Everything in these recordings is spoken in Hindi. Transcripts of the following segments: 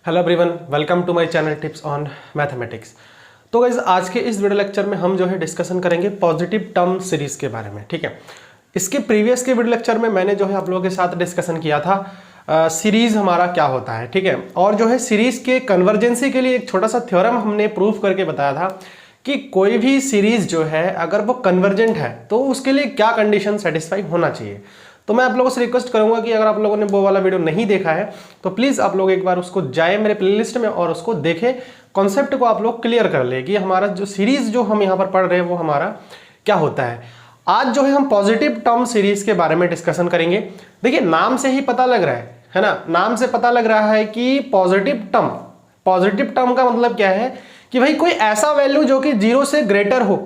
Hello everyone, welcome to my channel tips on mathematics. तो गाइस आज के इस वीडियो लेक्चर में हम जो है डिस्कशन करेंगे पॉजिटिव टर्म सीरीज के बारे में। ठीक है, इसके प्रीवियस के वीडियो लेक्चर में मैंने जो है आप लोगों के साथ डिस्कशन किया था सीरीज हमारा क्या होता है। ठीक है, और जो है सीरीज के कन्वर्जेंसी के लिए एक छोटा सा थ्योरम हमने प्रूव करके बताया था कि कोई भी सीरीज जो है अगर वो कन्वर्जेंट है तो उसके लिए क्या कंडीशन सेटिस्फाई होना चाहिए। तो मैं आप लोगों से रिक्वेस्ट करूंगा कि अगर आप लोगों ने वो वाला वीडियो नहीं देखा है तो प्लीज आप लोग एक बार उसको जाए मेरे प्लेलिस्ट में और उसको देखें, कॉन्सेप्ट को आप लोग क्लियर कर ले कि हमारा जो सीरीज जो हम यहाँ पर पढ़ रहे हैं वो हमारा क्या होता है। आज जो है हम पॉजिटिव टर्म सीरीज के बारे में डिस्कशन करेंगे। देखिए नाम से ही पता लग रहा है ना, नाम से पता लग रहा है कि पॉजिटिव टर्म का मतलब क्या है कि भाई कोई ऐसा वैल्यू जो कि 0 से ग्रेटर हो,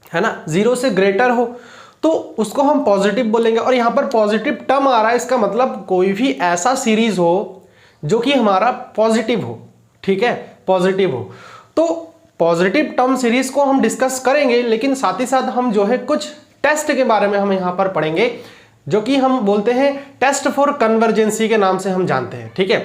है ना, 0 से ग्रेटर हो तो उसको हम पॉजिटिव बोलेंगे। और यहां पर पॉजिटिव टर्म आ रहा है, इसका मतलब कोई भी ऐसा सीरीज हो जो कि हमारा पॉजिटिव हो। ठीक है, पॉजिटिव हो तो पॉजिटिव टर्म सीरीज को हम डिस्कस करेंगे, लेकिन साथ ही साथ हम जो है कुछ टेस्ट के बारे में हम यहां पर पढ़ेंगे जो कि हम बोलते हैं टेस्ट फॉर कन्वर्जेंसी के नाम से हम जानते हैं। ठीक है,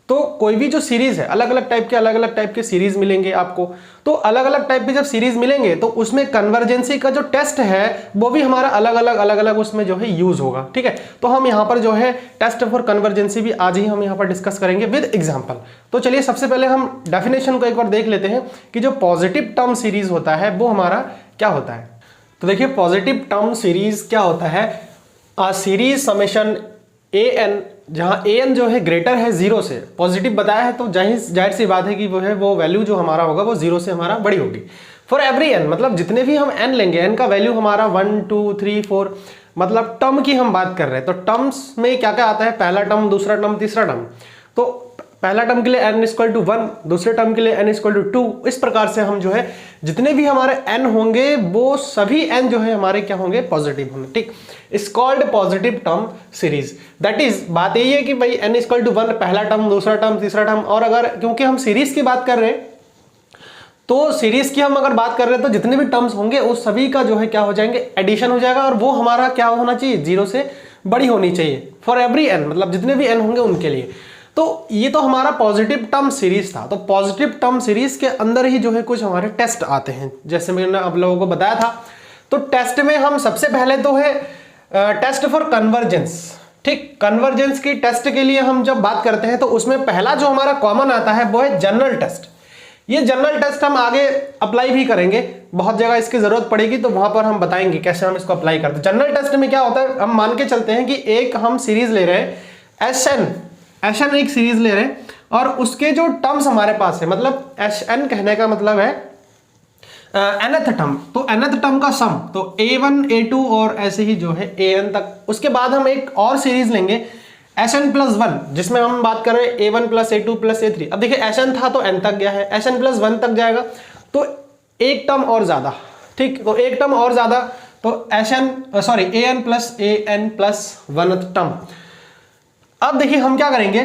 तो कोई भी जो सीरीज है अलग अलग टाइप के सीरीज मिलेंगे आपको, तो अलग अलग टाइप के जब सीरीज मिलेंगे तो उसमें कन्वर्जेंसी का जो टेस्ट है वो भी हमारा अलग अलग उसमें जो है यूज होगा। ठीक है, तो हम यहाँ पर जो है टेस्ट फॉर कन्वर्जेंसी भी आज ही हम यहाँ पर डिस्कस करेंगे विद एग्जांपल। तो चलिए सबसे पहले हम डेफिनेशन को एक बार देख लेते हैं कि जो पॉजिटिव टर्म सीरीज होता है वो हमारा क्या होता है। तो देखिए पॉजिटिव टर्म सीरीज क्या होता है, सीरीज समेशन ए एन, जहां ए एन जो है ग्रेटर है 0 से, पॉजिटिव बताया है तो जाहिर सी बात है कि वो वैल्यू जो हमारा होगा वो 0 से हमारा बड़ी होगी। फॉर एवरी एन, मतलब जितने भी हम एन लेंगे, एन का वैल्यू हमारा 1 2 3 4, मतलब टर्म की हम बात कर रहे हैं तो टर्म्स में क्या क्या आता है, पहला टर्म, दूसरा टर्म, तीसरा टर्म। तो पहला टर्म के लिए n इक्वल टू 1, दूसरे टर्म के लिए n इक्वल टू 2। इस प्रकार से हम जो है जितने भी हमारे n होंगे वो सभी n जो है हमारे क्या होंगे, पॉजिटिव होंगे। ठीक, is called positive term series. That is, बात यही है कि भाई n इक्वल टू 1 पहला टर्म, दूसरा टर्म, तीसरा टर्म। और अगर क्योंकि हम सीरीज की बात कर रहे हैं तो सीरीज की हम अगर बात कर रहे हैं तो जितने भी टर्म्स होंगे उस सभी का जो है क्या हो जाएंगे, एडिशन हो जाएगा और वो हमारा क्या होना चाहिए, 0 से बड़ी होनी चाहिए। फॉर एवरी n, मतलब जितने भी n होंगे उनके लिए। तो ये तो हमारा पॉजिटिव टर्म सीरीज था। तो पॉजिटिव टर्म सीरीज के अंदर ही जो है कुछ हमारे टेस्ट आते हैं, जैसे मैंने आप लोगों को बताया था। तो टेस्ट में हम सबसे पहले तो है टेस्ट फॉर कन्वर्जेंस। ठीक, कन्वर्जेंस की टेस्ट के लिए हम जब बात करते हैं तो उसमें पहला जो हमारा कॉमन आता है वो है जनरल टेस्ट। ये जनरल टेस्ट हम आगे अप्लाई भी करेंगे, बहुत जगह इसकी जरूरत पड़ेगी तो वहां पर हम बताएंगे कैसे हम इसको अप्लाई करते हैं। जनरल टेस्ट में क्या होता है, हम मान के चलते हैं कि एक हम सीरीज ले रहे हैं एस एन एक सीरीज ले रहे हैं और उसके जो टर्म्स हमारे पास है, मतलब एस एन कहने का मतलब है nth टर्म, तो nth टर्म का सम, तो a1 a2 और ऐसे ही जो है an तक। उसके बाद हम एक और सीरीज लेंगे Sn प्लस 1, जिसमें हम बात कर रहे हैं a1 plus a2 plus a3। अब देखिए Sn था तो n तक गया है, Sn प्लस 1 तक जाएगा तो एक टर्म और ज्यादा। ठीक, तो एक टर्म और ज्यादा तो an plus an plus 1th term. अब देखिए हम क्या करेंगे,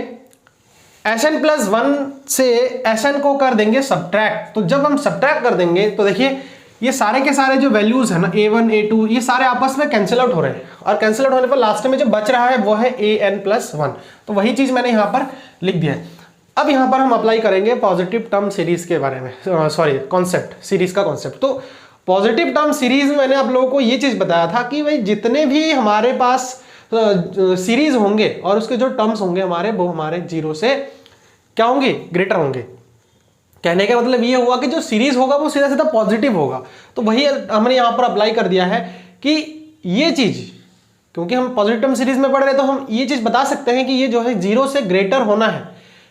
Sn प्लस 1 से Sn को कर देंगे सब्ट्रैक्ट। तो जब हम सब्ट्रैक्ट कर देंगे तो देखिए ये सारे के सारे जो वैल्यूज है ना, a1 a2, ये सारे आपस में कैंसिल आउट हो रहे हैं और कैंसिल आउट होने पर लास्ट में जो बच रहा है वो है an प्लस 1। तो वही चीज मैंने यहाँ पर लिख दिया है। अब यहाँ पर हम अप्लाई करेंगे पॉजिटिव टर्म सीरीज के बारे में, कॉन्सेप्ट, सीरीज का कॉन्सेप्ट। तो पॉजिटिव टर्म सीरीज में मैंने आप लोगों को ये चीज बताया था कि भाई जितने भी हमारे पास सीरीज होंगे और उसके जो टर्म्स होंगे हमारे, वो हमारे 0 से क्या होंगे, ग्रेटर होंगे। कहने का मतलब ये हुआ कि जो सीरीज होगा वो सीधा सीधा पॉजिटिव होगा। तो वही हमने यहां पर अप्लाई कर दिया है कि ये चीज, क्योंकि हम पॉजिटिव टर्म सीरीज में पढ़ रहे हैं तो हम ये चीज बता सकते हैं कि ये जो है 0 से ग्रेटर होना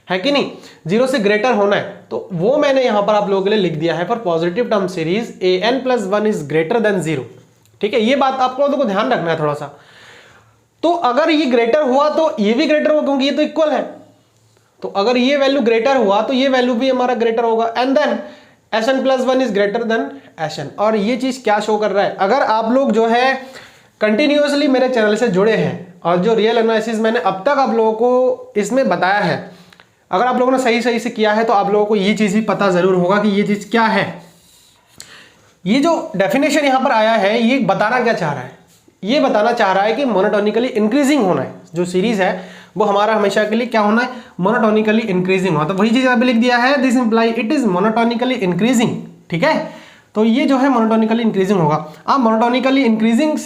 है कि नहीं, 0 से ग्रेटर होना है। तो वो मैंने यहां पर आप लोगों के लिए लिख दिया है for positive term series an plus 1 is greater then 0। ठीक है, ये बात आप लोगों को ध्यान रखना है थोड़ा सा। तो अगर ये ग्रेटर हुआ तो ये भी ग्रेटर होगा क्योंकि ये तो इक्वल है। तो अगर ये वैल्यू ग्रेटर हुआ तो ये वैल्यू भी हमारा ग्रेटर होगा। And then Sn plus 1 is greater than Sn। और ये चीज क्या शो कर रहा है, अगर आप लोग जो है कंटिन्यूअसली मेरे चैनल से जुड़े हैं और जो रियल एनालिसिस मैंने अब तक आप लोगों को इसमें बताया है, अगर आप लोगों ने सही से किया है तो आप लोगों को ये चीज भी पता जरूर होगा कि ये चीज क्या है। ये जो डेफिनेशन यहां पर आया है ये बताना क्या चाह रहा है, ये बताना चाह रहा है कि मोनोटोनिकली इंक्रीजिंग होना है जो सीरीज है वो हमारा हमेशा के लिए क्या होना है, मोनोटोनिकली इंक्रीजिंग होना। तो वही चीज अभी लिख दिया है, this imply it is monotonically increasing, ठीक है। तो ये जो है मोनोटोनिकली इंक्रीजिंग होगा। अब monotonically increasing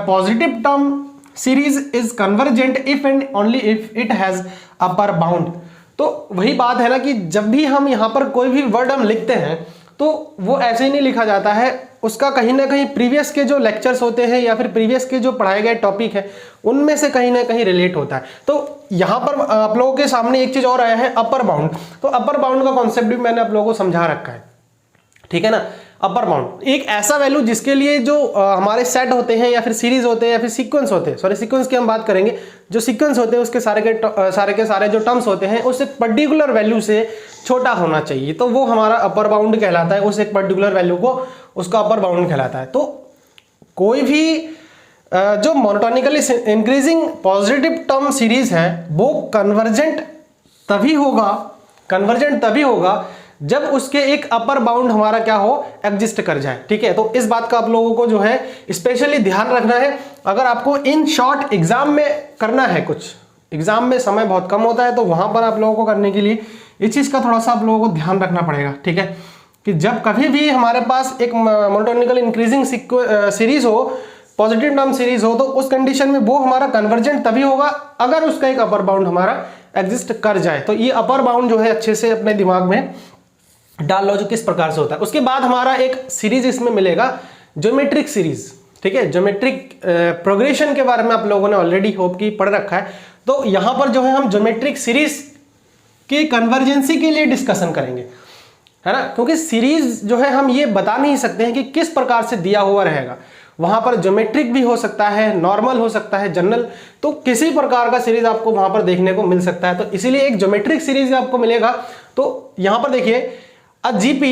positive term series is convergent if and only if it has upper bound. तो वही बात है ना कि जब भी हम यहाँ पर कोई भी वर्ड हम लिखते हैं तो वो ऐसे ही नहीं लिखा जाता है, उसका कहीं ना कहीं प्रीवियस के जो लेक्चर्स होते हैं या फिर प्रीवियस के जो पढ़ाए गए टॉपिक है उनमें से कहीं ना कहीं रिलेट होता है। तो यहाँ पर आप लोगों के सामने एक चीज और आया है, अपर बाउंड। तो अपर बाउंड का कॉन्सेप्ट भी मैंने आप लोगों को समझा रखा है, ठीक है ना। अपर बाउंड एक ऐसा वैल्यू जिसके लिए जो हमारे सेट होते हैं या फिर सीरीज होते हैं या फिर सीक्वेंस होते हैं, सॉरी सीक्वेंस की हम बात करेंगे, जो सीक्वेंस होते हैं उसके सारे के सारे जो टर्म्स होते हैं उस एक पर्टिकुलर वैल्यू से छोटा होना चाहिए, तो वो हमारा अपर बाउंड कहलाता है। उस एक पर्टिकुलर वैल्यू को उसका अपर बाउंड कहलाता है। तो कोई भी जो monotonically increasing positive term series है वो कन्वर्जेंट तभी होगा जब उसके एक अपर बाउंड हमारा क्या हो, एग्जिस्ट कर जाए, ठीक है। तो इस बात का आप लोगों को जो है स्पेशली ध्यान रखना है। अगर आपको इन शॉर्ट एग्जाम में करना है, कुछ एग्जाम में समय बहुत कम होता है, तो वहां पर आप लोगों को करने के लिए इस चीज का थोड़ा सा आप लोगों को ध्यान रखना पड़ेगा, ठीक है। कि जब कभी भी हमारे पास एक मोनोटोनिकल इंक्रीजिंग सीरीज हो, पॉजिटिव टर्म सीरीज हो, तो उस कंडीशन में वो हमारा कन्वर्जेंट तभी होगा अगर उसका एक अपर बाउंड हमारा एग्जिस्ट कर जाए। तो ये अपर बाउंड जो है अच्छे से अपने दिमाग में डाल लो जो किस प्रकार से होता है। उसके बाद हमारा एक सीरीज इसमें मिलेगा, ज्योमेट्रिक सीरीज, ठीक है। ज्योमेट्रिक प्रोग्रेशन के बारे में आप लोगों ने ऑलरेडी होप की पढ़ रखा है। तो यहां पर जो है हम ज्योमेट्रिक सीरीज की कन्वर्जेंसी के लिए डिस्कशन करेंगे, है ना। क्योंकि सीरीज जो है हम ये बता नहीं सकते हैं कि किस प्रकार से दिया हुआ रहेगा, वहां पर ज्योमेट्रिक भी हो सकता है, नॉर्मल हो सकता है, जनरल, तो किसी प्रकार का सीरीज आपको वहां पर देखने को मिल सकता है। तो इसीलिए एक ज्योमेट्रिक सीरीज आपको मिलेगा। तो यहां पर देखिए जीपी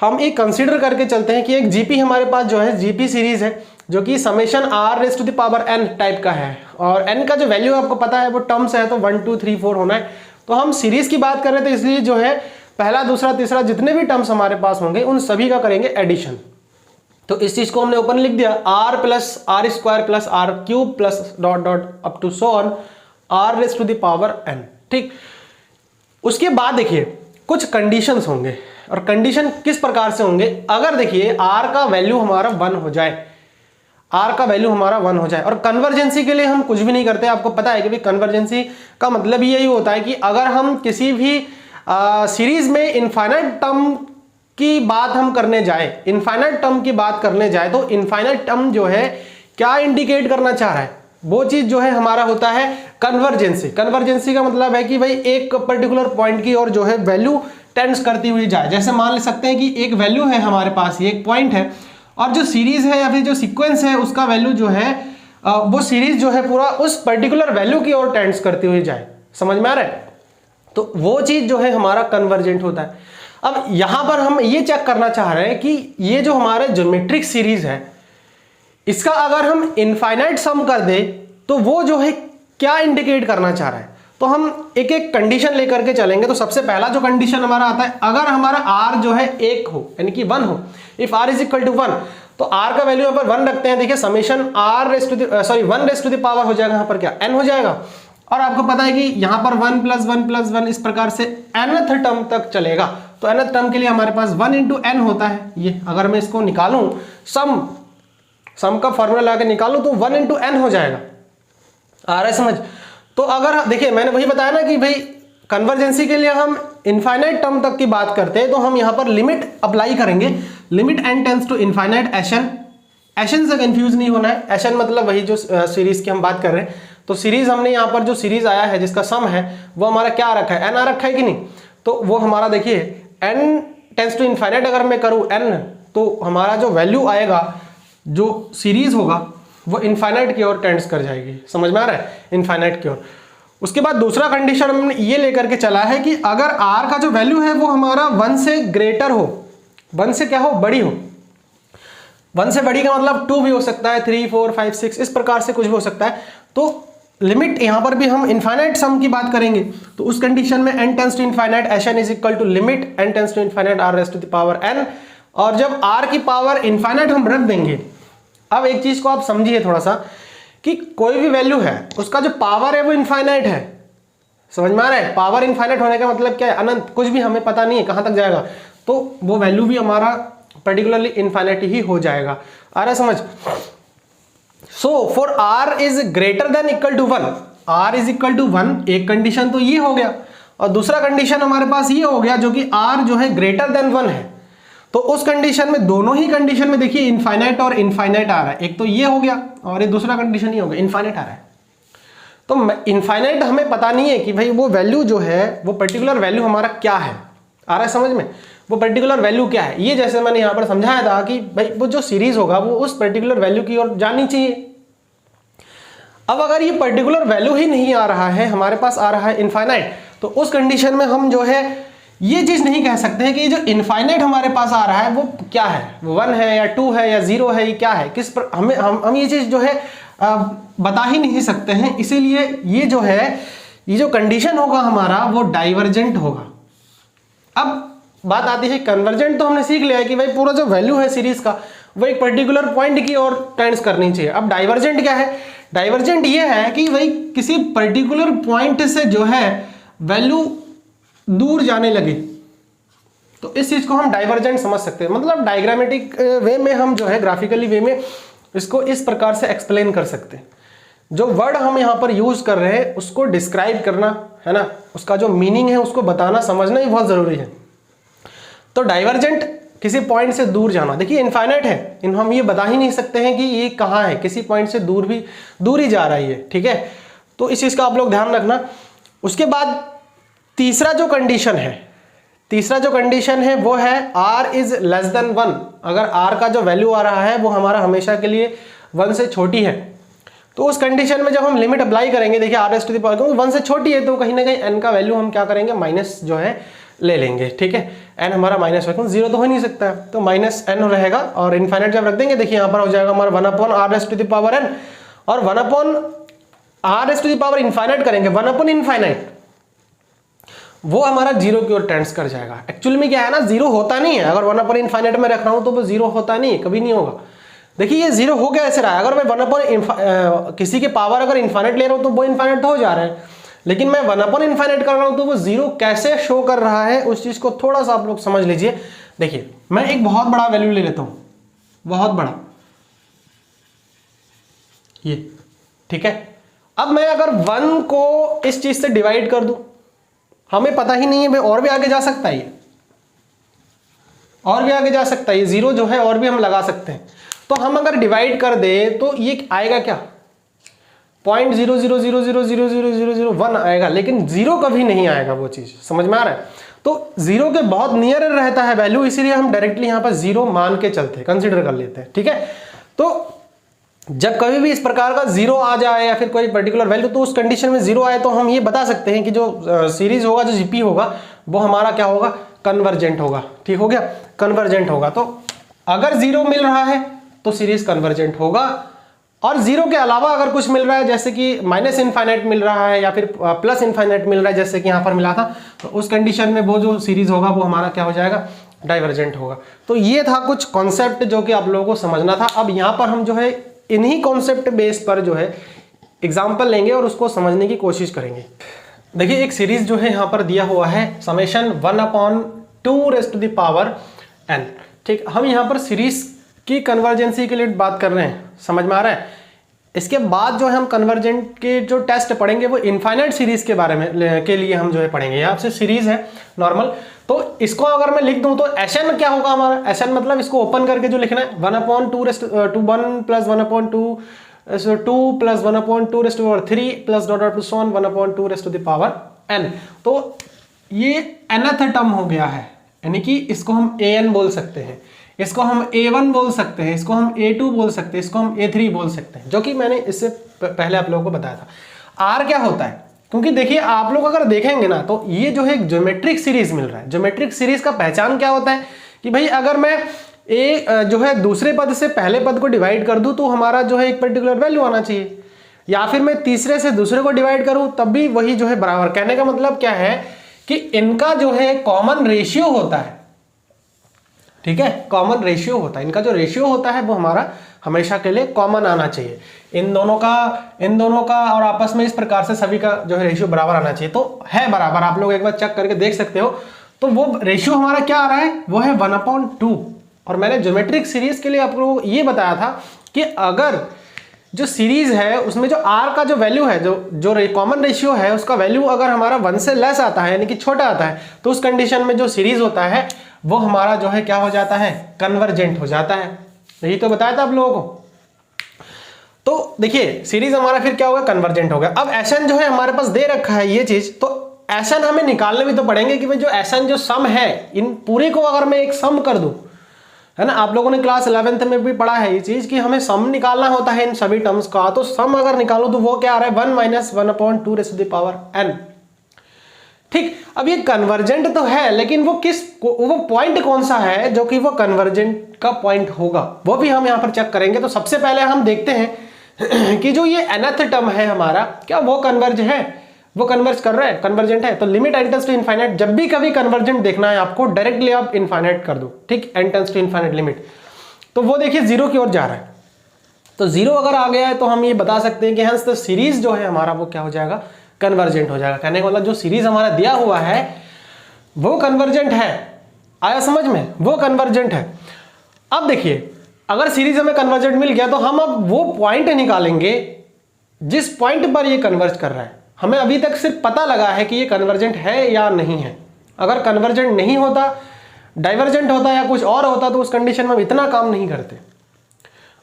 हम एक कंसीडर करके चलते हैं कि एक जीपी हमारे पास जो है जीपी सीरीज है जो कि summation r raise to the power n type का है, और एन का जो वैल्यू आपको पता है वो टर्म्स है, तो 1 2 3 4 होना है। तो हम सीरीज की बात कर रहे थे, इसलिए जो है पहला दूसरा तीसरा जितने भी टर्म्स हमारे पास होंगे उन सभी का करेंगे एडिशन। तो इस चीज को हमने ओपन लिख दिया, r plus r square plus r cube plus dot dot up to so on r raise to the power n, ठीक। उसके बाद देखिए कुछ कंडीशंस होंगे, और कंडीशन किस प्रकार से होंगे, अगर देखिए आर का वैल्यू हमारा 1 हो जाए, आर का वैल्यू हमारा 1 हो जाए। और कन्वर्जेंसी के लिए हम कुछ भी नहीं करते, आपको पता है कि भाई कन्वर्जेंसी का मतलब यही होता है कि अगर हम किसी भी सीरीज में इनफाइनाइट टर्म की बात हम करने जाए, इनफाइनाइट टर्म की बात करने जाए, तो इनफाइनाइट टर्म जो है क्या इंडिकेट करना चाह रहा है, वो चीज जो है हमारा होता है कन्वर्जेंसी। कन्वर्जेंसी का मतलब है कि भाई एक पर्टिकुलर पॉइंट की और जो है वैल्यू टेंड्स करती हुई जाए। जैसे मान ले सकते हैं कि एक वैल्यू है हमारे पास, ये एक पॉइंट है, और जो सीरीज है या फिर जो सीक्वेंस है उसका वैल्यू जो है वो सीरीज जो है पूरा उस पर्टिकुलर वैल्यू की ओर टेंड्स करती हुई जाए, समझ में आ रहा है। तो वो चीज जो है हमारा कन्वर्जेंट होता है। अब यहां पर हम ये चेक करना चाह रहे हैं कि ये जो हमारे ज्योमेट्रिक सीरीज है इसका अगर हम इनफाइनाइट सम कर दे तो वो जो है क्या इंडिकेट करना चाह रहा है। तो हम एक एक कंडीशन लेकर के चलेंगे। तो सबसे पहला जो कंडीशन हमारा आता है, अगर हमारा r जो है 1 हो यानी कि 1 हो, if r is equal to 1, तो r का वैल्यू यहाँ पर 1 रखते हैं। देखिए summation r raise to the 1 raise to the power हो जाएगा, यहाँ पर क्या n हो जाएगा, और आपको पता है कि यहाँ पर 1 + 1 + 1 इस प्रकार से nth टर्म तक चलेगा। तो nth टर्म के लिए हमारे पास 1 × n होता है। ये अगर मैं इसको निकालूं, सम का फॉर्मूला लगा के निकालूं तो 1 × n हो जाएगा। आ रहा है समझ। तो अगर देखिए मैंने वही बताया ना कि भाई कन्वर्जेंसी के लिए हम इनफाइनाइट टर्म तक की बात करते हैं, तो हम यहाँ पर लिमिट अप्लाई करेंगे, limit n tends to infinite एशन। एशन से कंफ्यूज नहीं होना है, एशन मतलब वही जो सीरीज की हम बात कर रहे हैं। तो सीरीज हमने यहाँ पर जो सीरीज आया है जिसका सम है वो हमारा क्या रखा है, n आ रखा है कि नहीं। तो वो हमारा देखिए n टेंड्स टू इनफाइनाइट अगर मैं करूँ n, तो हमारा जो वैल्यू आएगा, जो सीरीज होगा वो इनफाइनाइट की ओर टेंड्स कर जाएगी, समझ में आ रहा है, इनफाइनाइट की ओर। उसके बाद दूसरा कंडीशन हमने ये लेकर के चला है कि अगर r का जो वैल्यू है वो हमारा 1 से ग्रेटर हो, 1 से क्या हो, बड़ी हो। 1 से बड़ी का मतलब 2 भी हो सकता है, 3 4 5 6 इस प्रकार से कुछ भी हो सकता है। तो लिमिट यहाँ पर भी हम इनफाइनाइट सम की बात करेंगे, तो उस कंडीशन में n टेंड्स टू इनफाइनाइट एशन is equal to limit n tends to infinite r raise to the power n। और जब r की पावर इनफाइनाइट हम रख देंगे, अब एक चीज को आप समझिए थोड़ा सा कि कोई भी वैल्यू है उसका जो पावर है वो इनफाइनाइट है, समझ में आ रहा है? पावर इनफाइनाइट होने का मतलब क्या है? अनंत, कुछ भी हमें पता नहीं है कहां तक जाएगा, तो वो वैल्यू भी हमारा पर्टिकुलरली इनफाइनाइट ही हो जाएगा। आ रहा है समझ? So for r is greater than equal to 1, r is equal to 1, एक कंडीशन तो ये हो गया, और दूसरा कंडीशन हमारे पास ये हो गया जो कि r जो है ग्रेटर देन 1 है। तो उस कंडीशन में, दोनों ही कंडीशन में देखिए इनफाइनाइट और इनफाइनाइट आ रहा है, एक तो ये हो गया और ये दूसरा कंडीशन ये हो गया, इनफाइनाइट आ रहा है। तो इनफाइनाइट हमें पता नहीं है कि भाई वो वैल्यू जो है, वो पर्टिकुलर वैल्यू हमारा क्या है। आ रहा है समझ में? वो पर्टिकुलर वैल्यू क्या है, ये जैसे मैंने यहां पर समझाया था कि भाई वो जो सीरीज होगा वो उस पर्टिकुलर वैल्यू की ओर जानी चाहिए। अब अगर ये पर्टिकुलर वैल्यू ही नहीं आ रहा है, हमारे पास आ रहा है इनफाइनाइट, तो उस कंडीशन में हम जो है ये चीज नहीं कह सकते हैं कि ये जो इनफाइनाइट हमारे पास आ रहा है वो क्या है, वो 1 है या 2 है या 0 है, ये क्या है, किस पर हम ये चीज जो है बता ही नहीं सकते हैं। इसीलिए ये जो है, ये जो कंडीशन होगा हमारा वो डाइवर्जेंट होगा। अब बात आती है कन्वर्जेंट, तो हमने सीख लिया है कि भाई पूरा जो वैल्यू है सीरीज का वो एक पर्टिकुलर पॉइंट की ओर टेंड्स करनी चाहिए। अब डाइवर्जेंट क्या है? डाइवर्जेंट ये है कि भाई किसी पर्टिकुलर पॉइंट से जो है वैल्यू दूर जाने लगे, तो इस चीज को हम डाइवर्जेंट समझ सकते हैं। मतलब डायग्रामेटिक वे में हम जो है, ग्राफिकली वे में इसको इस प्रकार से एक्सप्लेन कर सकते हैं। जो वर्ड हम यहाँ पर यूज कर रहे हैं उसको डिस्क्राइब करना है ना, उसका जो मीनिंग है उसको बताना, समझना ही बहुत जरूरी है। तो डाइवर्जेंट किसी पॉइंट से दूर जाना, देखिए इनफाइनाइट है, हम ये बता ही नहीं सकते हैं कि ये कहाँ है, किसी पॉइंट से दूर ही जा रही है, ठीक है। तो इस चीज का आप लोग ध्यान रखना। उसके बाद तीसरा जो कंडीशन है वो है r इज लेस देन 1। अगर r का जो वैल्यू आ रहा है वो हमारा हमेशा के लिए 1 से छोटी है, तो उस कंडीशन में जब हम लिमिट अप्लाई करेंगे, देखिए r raise to the power 1 से छोटी है, तो कहीं ना कहीं n का वैल्यू हम क्या करेंगे, माइनस जो है ले लेंगे, ठीक है। n हमारा माइनस 0 तो हो नहीं सकता, तो माइनस n रहेगा, और इनफाइनाइट जब रख देंगे, देखिए यहाँ पर हो जाएगा हमारा 1/r raise to the power n, और 1/r raise to the power infinite करेंगे 1/इनफाइनाइट, वो हमारा 0 की ओर टेंड्स कर जाएगा। एक्चुअली में क्या है ना, 0 होता नहीं है। अगर 1/इनफाइनाइट में रख रहा हूं तो वो 0 होता नहीं है, कभी नहीं होगा। देखिए ये 0 हो गया ऐसे रहा है। अगर मैं किसी के पावर अगर इनफाइनाइट ले रहा हूं तो वो इनफाइनाइट हो जा रहा है, लेकिन मैं 1/इनफाइनाइट कर रहा हूं तो वो 0 कैसे शो कर रहा है, उस चीज को थोड़ा सा आप लोग समझ लीजिए। देखिए मैं एक बहुत बड़ा वैल्यू ले लेता हूं, बहुत बड़ा, ये, ठीक है। अब मैं अगर 1 को इस चीज से डिवाइड कर दूं, हमें पता ही नहीं है भाई, और भी आगे जा सकता है, और भी आगे जा सकता है, 0 जो है और भी हम लगा सकते हैं। तो हम अगर डिवाइड कर दे तो ये आएगा क्या, 0.000000001 आएगा, लेकिन 0 कभी नहीं आएगा, वो चीज समझ में आ रहा है। तो 0 के बहुत नियर रहता है वैल्यू, इसीलिए हम डायरेक्टली यहां पर 0 मान के चलते हैं, कंसिडर कर लेते हैं, ठीक है। तो जब कभी भी इस प्रकार का 0 आ जाए या फिर कोई पर्टिकुलर वैल्यू, तो उस कंडीशन में 0 आए तो हम ये बता सकते हैं कि जो सीरीज होगा, जो जीपी होगा, वो हमारा क्या होगा, कन्वर्जेंट होगा, ठीक हो गया, कन्वर्जेंट होगा। तो अगर 0 मिल रहा है तो सीरीज कन्वर्जेंट होगा, और 0 के अलावा अगर कुछ मिल रहा है, जैसे कि माइनस इनफाइनाइट मिल रहा है या फिर प्लस इनफाइनाइट मिल रहा है, जैसे कि यहाँ पर मिला था, तो उस कंडीशन में वो जो सीरीज होगा वो हमारा क्या हो जाएगा, डाइवर्जेंट होगा। तो ये था कुछ कॉन्सेप्ट जो कि आप लोगों को समझना था। अब यहाँ पर हम जो है इन्हीं कॉन्सेप्ट बेस पर जो है एग्जाम्पल लेंगे और उसको समझने की कोशिश करेंगे। देखिए एक सीरीज जो है यहाँ पर दिया हुआ है summation 1/2 raise to the power n, ठीक। हम यहाँ पर सीरीज की कन्वर्जेंसी के लिए बात कर रहे हैं, समझ में आ रहा है। इसके बाद जो है हम कन्वर्जेंट के जो टेस्ट पढ़ेंगे वो इनफाइनाइट सीरीज के बारे में के लिए हम जो है पढ़ेंगे। यहाँ से सीरीज है नॉर्मल, तो इसको अगर मैं लिख दूं तो Sn क्या होगा हमारा, Sn मतलब इसको ओपन करके जो लिखना है 1/2 1 + 1/2 2 + 1/2 raise to power 3 plus dot dot 1/2 raise to the power n। तो ये nth टर्म हो गया है, यानी कि इसको हम an बोल सकते हैं, इसको हम a1 बोल सकते हैं, इसको हम a2 बोल सकते हैं, इसको हम a3 बोल सकते हैं, जो कि मैंने इससे पहले आप लोगों को बताया था। r क्या होता है, क्योंकि देखिए आप लोग अगर देखेंगे ना तो ये जो है एक ज्योमेट्रिक सीरीज मिल रहा है। ज्योमेट्रिक सीरीज का पहचान क्या होता है कि भाई अगर मैं जो है दूसरे पद से पहले पद को डिवाइड कर दूं तो हमारा जो है एक पर्टिकुलर वैल्यू आना चाहिए, या फिर मैं तीसरे से दूसरे को डिवाइड करूं तब भी वही जो है बराबर। कहने का मतलब क्या है कि इनका जो है कॉमन रेशियो होता है, ठीक है, कॉमन रेशियो होता है, इनका जो रेशियो होता है वो हमारा हमेशा के लिए कॉमन आना चाहिए। इन दोनों का और आपस में इस प्रकार से सभी का जो है रेशियो बराबर आना चाहिए। तो है बराबर, आप लोग एक बार चेक करके देख सकते हो। तो वो रेशियो हमारा क्या आ रहा है, वो है 1/2। और मैंने ज्योमेट्रिक सीरीज के लिए आपको ये बताया था कि अगर जो सीरीज है उसमें जो r का जो वैल्यू है, जो कॉमन रेशियो है उसका वैल्यू अगर हमारा 1 से लेस आता है, यानी कि छोटा आता है, तो उस कंडीशन में जो सीरीज होता है वो हमारा जो है क्या हो जाता है, कन्वर्जेंट हो जाता है। यही तो बताया था आप लोगों को। तो देखिए सीरीज हमारा फिर क्या होगा, कन्वर्जेंट हो गया। अब एसएन जो है हमारे पास दे रखा है ये चीज, तो एसएन हमें निकालने भी तो पड़ेंगे कि भाई जो एसएन जो सम है इन पूरे को अगर मैं एक सम कर दूं, है ना, आप लोगों ने क्लास 11th में भी पढ़ा है ये चीज कि हमें सम निकालना होता है इन सभी टर्म्स का। तो सम अगर निकालो तो वो क्या आ रहा है, 1 - 1/2 ठीक। अब ये कन्वर्जेंट तो है, लेकिन वो पॉइंट कौन सा है जो कि वो कन्वर्जेंट का पॉइंट होगा, वो भी हम यहाँ पर चेक करेंगे। तो सबसे पहले हम देखते हैं कि जो ये nth टर्म है हमारा, क्या वो कन्वर्ज है, वो कन्वर्ज कर रहा है, कन्वर्जेंट है। तो limit n tends to infinite, जब भी कभी कन्वर्जेंट देखना है आपको डायरेक्टली आप इनफाइनाइट कर दो, ठीक, n tends to infinite limit. तो वो देखिए 0 की ओर जा रहा है। तो 0 अगर आ गया है तो हम ये बता सकते हैं कि हंस तो सीरीज जो है हमारा वो क्या हो जाएगा, कन्वर्जेंट हो जाएगा। कहने का मतलब जो सीरीज हमारा दिया हुआ है वो कन्वर्जेंट है। आया समझ में, वो कन्वर्जेंट है। अब देखिए अगर सीरीज हमें कन्वर्जेंट मिल गया तो हम अब वो पॉइंट निकालेंगे जिस पॉइंट पर ये कन्वर्ज कर रहा है। हमें अभी तक सिर्फ पता लगा है कि ये कन्वर्जेंट है या नहीं है। अगर कन्वर्जेंट नहीं होता, डाइवर्जेंट होता या कुछ और होता तो उस कंडीशन में हम इतना काम नहीं करते।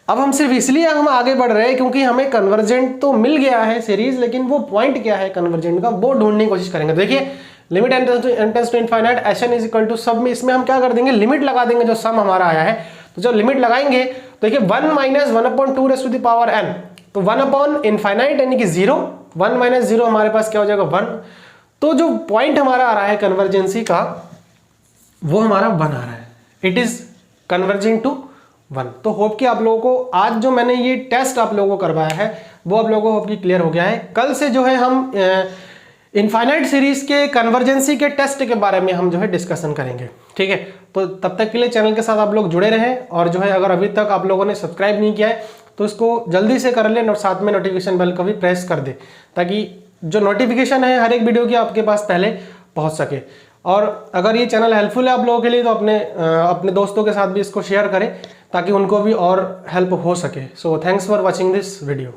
अब हम सिर्फ इसलिए हम आगे बढ़ रहे हैं क्योंकि हमें कन्वर्जेंट तो मिल गया है सीरीज, लेकिन वो पॉइंट क्या है कन्वर्जेंट का वो ढूंढने की कोशिश करेंगे। देखिए limit n tends to infinite S n is equal to सब में, इसमें हम क्या कर देंगे, लिमिट लगा देंगे जो सम हमारा आया है। तो जब लिमिट लगाएंगे तो देखिए 1 - 1/2 तो 1/∞ यानी कि 0, 1 - 0 हमारे पास क्या हो जाएगा 1। तो जो पॉइंट हमारा आ रहा है कन्वर्जेंसी का वो हमारा 1 आ रहा है, इट इज कन्वर्जिंग टू 1। तो होप कि आप लोगों को आज जो मैंने ये टेस्ट आप लोगों को करवाया है वो आप लोगों को होप कि क्लियर हो गया है। कल से जो है हम इनफाइनाइट सीरीज के कन्वर्जेंसी के टेस्ट के बारे में हम जो है डिस्कशन करेंगे, ठीक है। तो तब तक के लिए चैनल के साथ आप लोग जुड़े रहें, और जो है अगर अभी तक आप लोगों ने सब्सक्राइब नहीं किया है तो इसको जल्दी से कर लें और साथ में नोटिफिकेशन बेल को भी प्रेस कर दें, ताकि जो नोटिफिकेशन है हर एक वीडियो की आपके पास पहले पहुंच सके। और अगर ये चैनल हेल्पफुल है आप लोगों के लिए तो अपने दोस्तों के साथ भी इसको शेयर करें ताकि उनको भी और हेल्प हो सके। So thanks for watching this video.